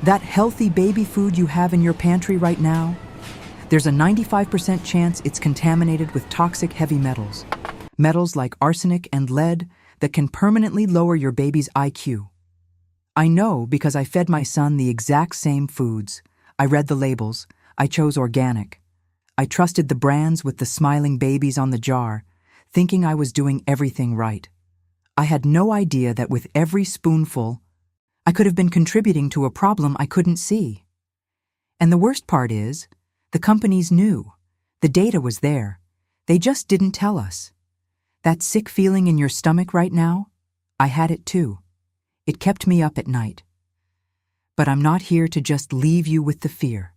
That healthy baby food you have in your pantry right now, there's a 95% chance it's contaminated with toxic heavy metals. Metals like arsenic and lead that can permanently lower your baby's IQ. I know because I fed my son the exact same foods. I read the labels. I chose organic. I trusted the brands with the smiling babies on the jar, thinking I was doing everything right. I had no idea that with every spoonful, I could have been contributing to a problem I couldn't see. And the worst part is, the companies knew. The data was there. They just didn't tell us. That sick feeling in your stomach right now? I had it too. It kept me up at night. But I'm not here to just leave you with the fear.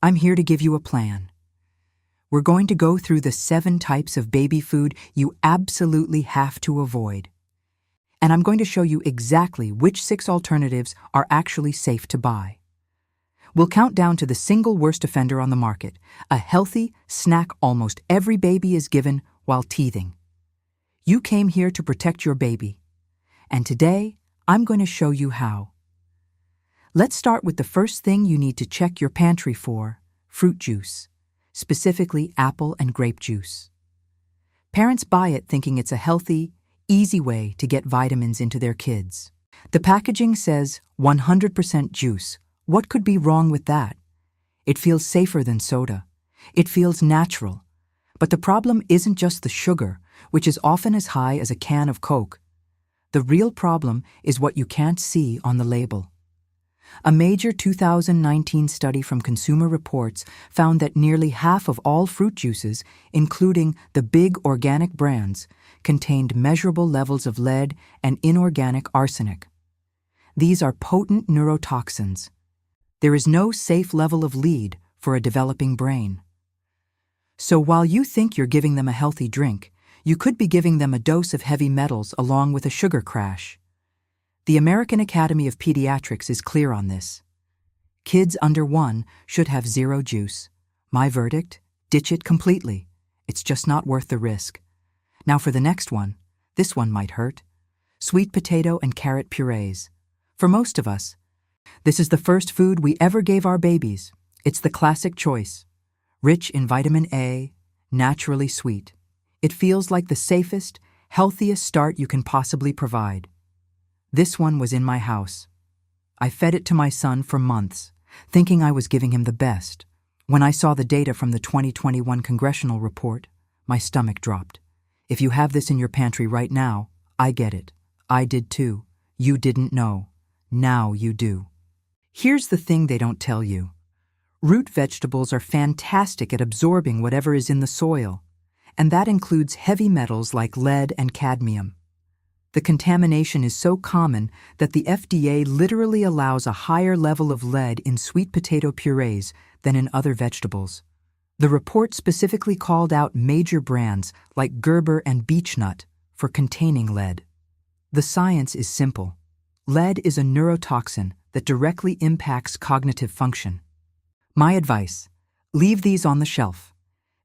I'm here to give you a plan. We're going to go through the 7 types of baby food you absolutely have to avoid. And I'm going to show you exactly which 6 alternatives are actually safe to buy. We'll count down to the single worst offender on the market, a healthy snack almost every baby is given while teething. You came here to protect your baby, and today I'm going to show you how. Let's start with the first thing you need to check your pantry for: fruit juice, specifically apple and grape juice. Parents buy it thinking it's a healthy, easy way to get vitamins into their kids. The packaging says 100% juice. What could be wrong with that? It feels safer than soda. It feels natural. But the problem isn't just the sugar, which is often as high as a can of Coke. The real problem is what you can't see on the label. A major 2019 study from Consumer Reports found that nearly half of all fruit juices, including the big organic brands, contained measurable levels of lead and inorganic arsenic. These are potent neurotoxins. There is no safe level of lead for a developing brain. So while you think you're giving them a healthy drink, you could be giving them a dose of heavy metals along with a sugar crash. The American Academy of Pediatrics is clear on this. Kids under 1 should have 0 juice. My verdict: ditch it completely. It's just not worth the risk. Now for the next one. This one might hurt. Sweet potato and carrot purees. For most of us, this is the first food we ever gave our babies. It's the classic choice. Rich in vitamin A, naturally sweet. It feels like the safest, healthiest start you can possibly provide. This one was in my house. I fed it to my son for months, thinking I was giving him the best. When I saw the data from the 2021 congressional report, my stomach dropped. If you have this in your pantry right now, I get it. I did too. You didn't know. Now you do. Here's the thing they don't tell you. Root vegetables are fantastic at absorbing whatever is in the soil, and that includes heavy metals like lead and cadmium. The contamination is so common that the FDA literally allows a higher level of lead in sweet potato purees than in other vegetables. The report specifically called out major brands like Gerber and Beechnut for containing lead. The science is simple. Lead is a neurotoxin that directly impacts cognitive function. My advice: leave these on the shelf.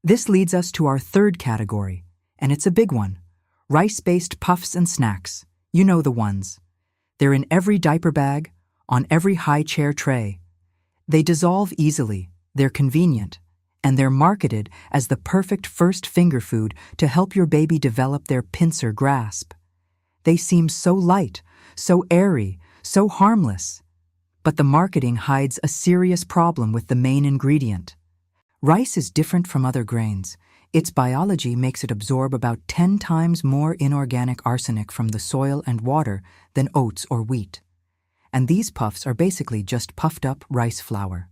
This leads us to our third category, and it's a big one: rice-based puffs and snacks. You know the ones. They're in every diaper bag, on every high chair tray. They dissolve easily, they're convenient, and they're marketed as the perfect first finger food to help your baby develop their pincer grasp. They seem so light, so airy, so harmless. But the marketing hides a serious problem with the main ingredient. Rice is different from other grains. Its biology makes it absorb about 10 times more inorganic arsenic from the soil and water than oats or wheat. And these puffs are basically just puffed up rice flour.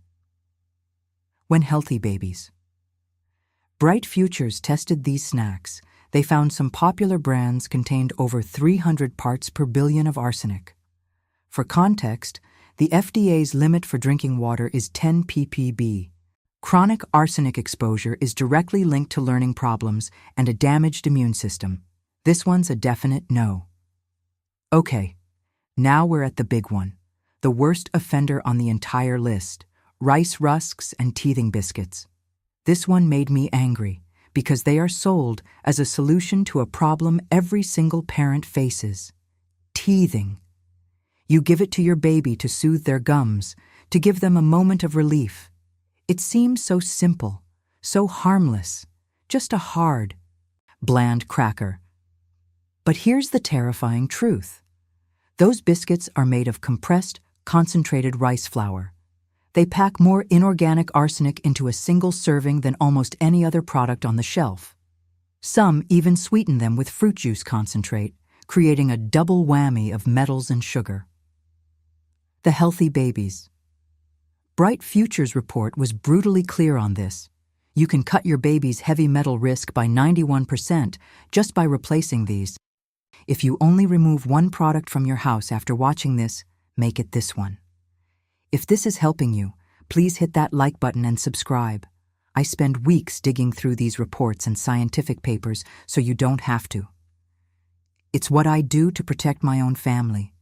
When healthy babies. Bright Futures tested these snacks. They found some popular brands contained over 300 parts per billion of arsenic. For context, the FDA's limit for drinking water is 10 ppb. Chronic arsenic exposure is directly linked to learning problems and a damaged immune system. This one's a definite no. Okay, now we're at the big one. The worst offender on the entire list: rice rusks and teething biscuits. This one made me angry because they are sold as a solution to a problem every single parent faces: teething. You give it to your baby to soothe their gums, to give them a moment of relief. It seems so simple, so harmless, just a hard, bland cracker. But here's the terrifying truth. Those biscuits are made of compressed, concentrated rice flour. They pack more inorganic arsenic into a single serving than almost any other product on the shelf. Some even sweeten them with fruit juice concentrate, creating a double whammy of metals and sugar. The healthy babies. Bright Futures report was brutally clear on this. You can cut your baby's heavy metal risk by 91% just by replacing these. If you only remove one product from your house after watching this, make it this one. If this is helping you, please hit that like button and subscribe. I spend weeks digging through these reports and scientific papers so you don't have to. It's what I do to protect my own family,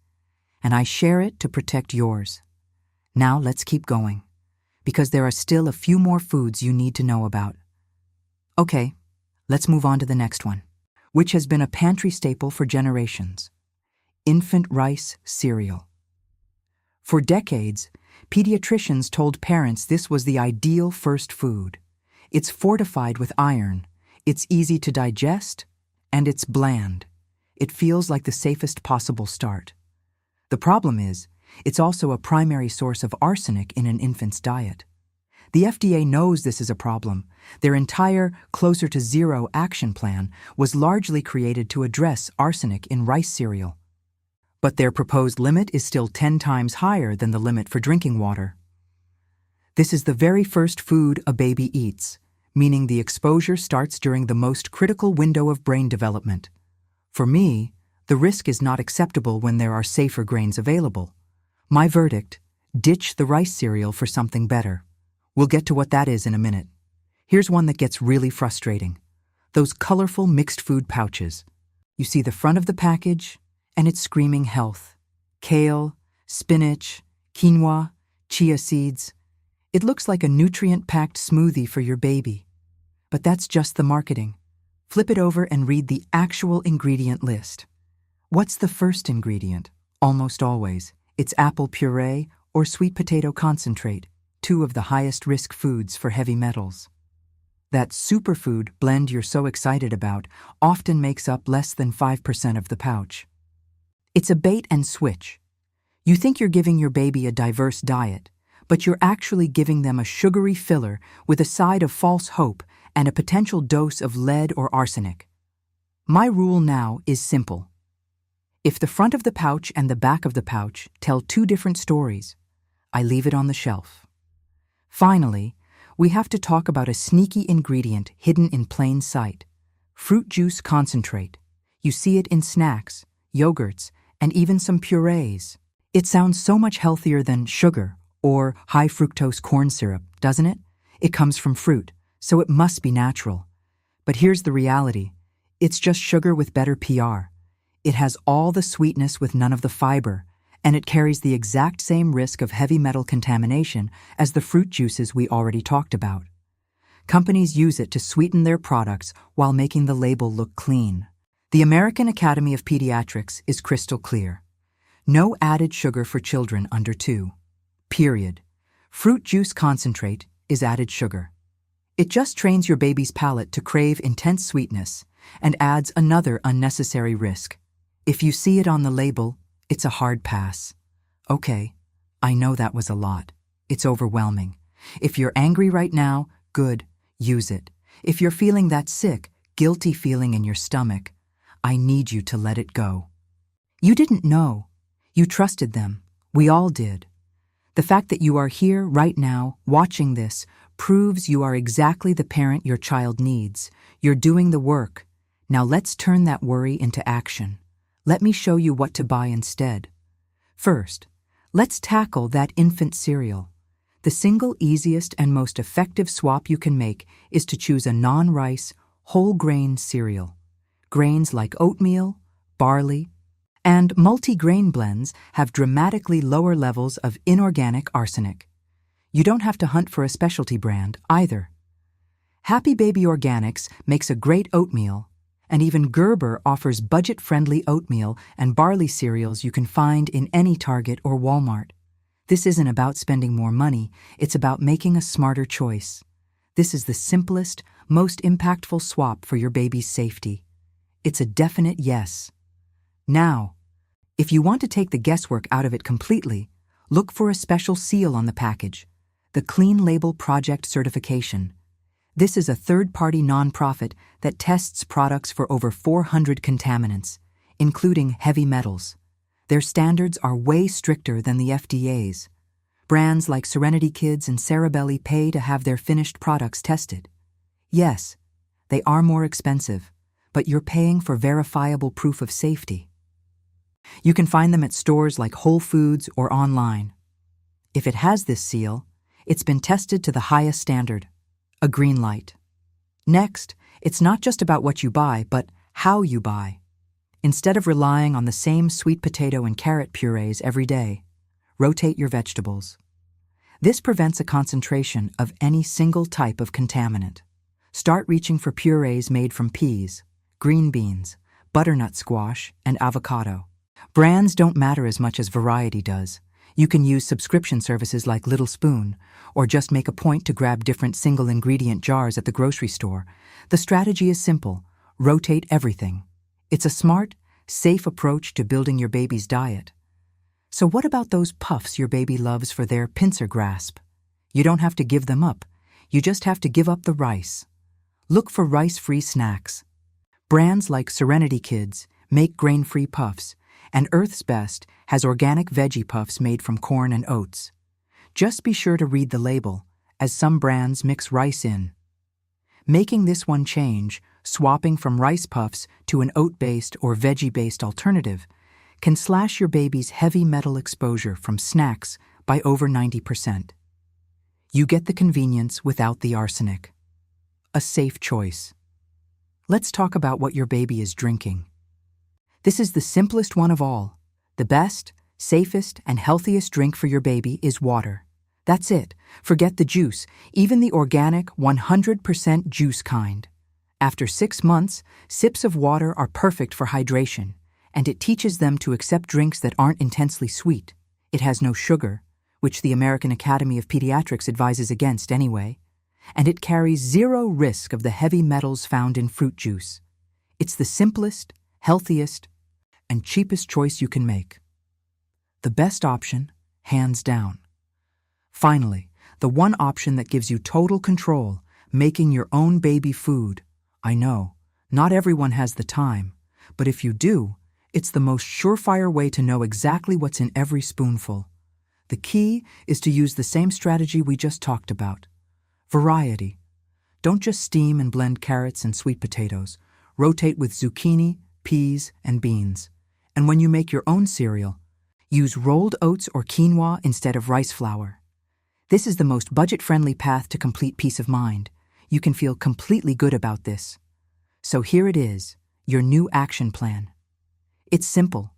and I share it to protect yours. Now let's keep going, because there are still a few more foods you need to know about. Okay, let's move on to the next one, which has been a pantry staple for generations: infant rice cereal. For decades, pediatricians told parents this was the ideal first food. It's fortified with iron, it's easy to digest, and it's bland. It feels like the safest possible start. The problem is, it's also a primary source of arsenic in an infant's diet. The FDA knows this is a problem. Their entire Closer to Zero action plan was largely created to address arsenic in rice cereal. But their proposed limit is still 10 times higher than the limit for drinking water. This is the very first food a baby eats, meaning the exposure starts during the most critical window of brain development. For me, the risk is not acceptable when there are safer grains available. My verdict: ditch the rice cereal for something better. We'll get to what that is in a minute. Here's one that gets really frustrating. Those colorful mixed food pouches. You see the front of the package, and it's screaming health. Kale, spinach, quinoa, chia seeds. It looks like a nutrient-packed smoothie for your baby. But that's just the marketing. Flip it over and read the actual ingredient list. What's the first ingredient? Almost always, it's apple puree or sweet potato concentrate, two of the highest risk foods for heavy metals. That superfood blend you're so excited about often makes up less than 5% of the pouch. It's a bait and switch. You think you're giving your baby a diverse diet, but you're actually giving them a sugary filler with a side of false hope and a potential dose of lead or arsenic. My rule now is simple. If the front of the pouch and the back of the pouch tell two different stories, I leave it on the shelf. Finally, we have to talk about a sneaky ingredient hidden in plain sight: fruit juice concentrate. You see it in snacks, yogurts, and even some purees. It sounds so much healthier than sugar or high fructose corn syrup, doesn't it? It comes from fruit, so it must be natural. But here's the reality. It's just sugar with better PR. It has all the sweetness with none of the fiber, and it carries the exact same risk of heavy metal contamination as the fruit juices we already talked about. Companies use it to sweeten their products while making the label look clean. The American Academy of Pediatrics is crystal clear. No added sugar for children under 2. Period. Fruit juice concentrate is added sugar. It just trains your baby's palate to crave intense sweetness and adds another unnecessary risk. If you see it on the label, it's a hard pass. Okay, I know that was a lot. It's overwhelming. If you're angry right now, good, use it. If you're feeling that sick, guilty feeling in your stomach, I need you to let it go. You didn't know. You trusted them. We all did. The fact that you are here right now, watching this, proves you are exactly the parent your child needs. You're doing the work. Now let's turn that worry into action. Let me show you what to buy instead. First, let's tackle that infant cereal. The single easiest and most effective swap you can make is to choose a non-rice, whole-grain cereal. Grains like oatmeal, barley, and multi-grain blends have dramatically lower levels of inorganic arsenic. You don't have to hunt for a specialty brand either. Happy Baby Organics makes a great oatmeal, and even Gerber offers budget-friendly oatmeal and barley cereals you can find in any Target or Walmart. This isn't about spending more money, it's about making a smarter choice. This is the simplest, most impactful swap for your baby's safety. It's a definite yes. Now, if you want to take the guesswork out of it completely, look for a special seal on the package, the Clean Label Project certification. This is a third-party nonprofit that tests products for over 400 contaminants, including heavy metals. Their standards are way stricter than the FDA's. Brands like Serenity Kids and Cerebelli pay to have their finished products tested. Yes, they are more expensive, but you're paying for verifiable proof of safety. You can find them at stores like Whole Foods or online. If it has this seal, it's been tested to the highest standard, a green light. Next, it's not just about what you buy, but how you buy. Instead of relying on the same sweet potato and carrot purees every day, rotate your vegetables. This prevents a concentration of any single type of contaminant. Start reaching for purees made from peas, green beans, butternut squash, and avocado. Brands don't matter as much as variety does. You can use subscription services like Little Spoon, or just make a point to grab different single-ingredient jars at the grocery store. The strategy is simple: rotate everything. It's a smart, safe approach to building your baby's diet. So what about those puffs your baby loves for their pincer grasp? You don't have to give them up. You just have to give up the rice. Look for rice-free snacks. Brands like Serenity Kids make grain-free puffs, and Earth's Best has organic veggie puffs made from corn and oats. Just be sure to read the label, as some brands mix rice in. Making this one change, swapping from rice puffs to an oat-based or veggie-based alternative, can slash your baby's heavy metal exposure from snacks by over 90%. You get the convenience without the arsenic. A safe choice. Let's talk about what your baby is drinking. This is the simplest one of all. The best, safest, and healthiest drink for your baby is water. That's it. Forget the juice, even the organic 100% juice kind. After 6 months, sips of water are perfect for hydration, and it teaches them to accept drinks that aren't intensely sweet. It has no sugar, which the American Academy of Pediatrics advises against anyway, and it carries zero risk of the heavy metals found in fruit juice. It's the simplest, healthiest, and cheapest choice you can make. The best option, hands down. Finally, the one option that gives you total control, making your own baby food. I know, not everyone has the time, but if you do, it's the most surefire way to know exactly what's in every spoonful. The key is to use the same strategy we just talked about. Variety. Don't just steam and blend carrots and sweet potatoes. Rotate with zucchini, peas, and beans. And when you make your own cereal, use rolled oats or quinoa instead of rice flour. This is the most budget-friendly path to complete peace of mind. You can feel completely good about this. So here it is, your new action plan. It's simple.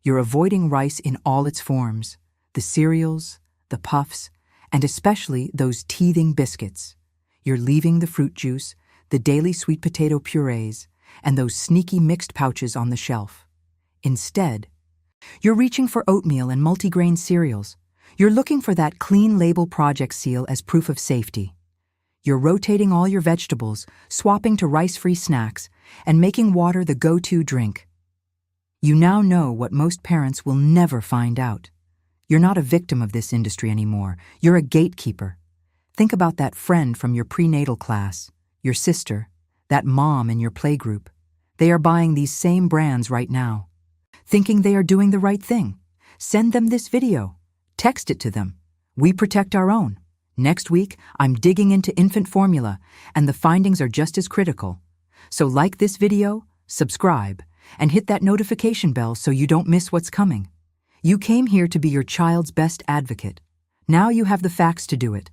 You're avoiding rice in all its forms, the cereals, the puffs, and especially those teething biscuits. You're leaving the fruit juice, the daily sweet potato purees, and those sneaky mixed pouches on the shelf. Instead, you're reaching for oatmeal and multigrain cereals. You're looking for that Clean Label Project seal as proof of safety. You're rotating all your vegetables, swapping to rice-free snacks, and making water the go-to drink. You now know what most parents will never find out. You're not a victim of this industry anymore. You're a gatekeeper. Think about that friend from your prenatal class, your sister, that mom in your playgroup. They are buying these same brands right now, thinking they are doing the right thing. Send them this video. Text it to them. We protect our own. Next week, I'm digging into infant formula, and the findings are just as critical. So like this video, subscribe, and hit that notification bell so you don't miss what's coming. You came here to be your child's best advocate. Now you have the facts to do it.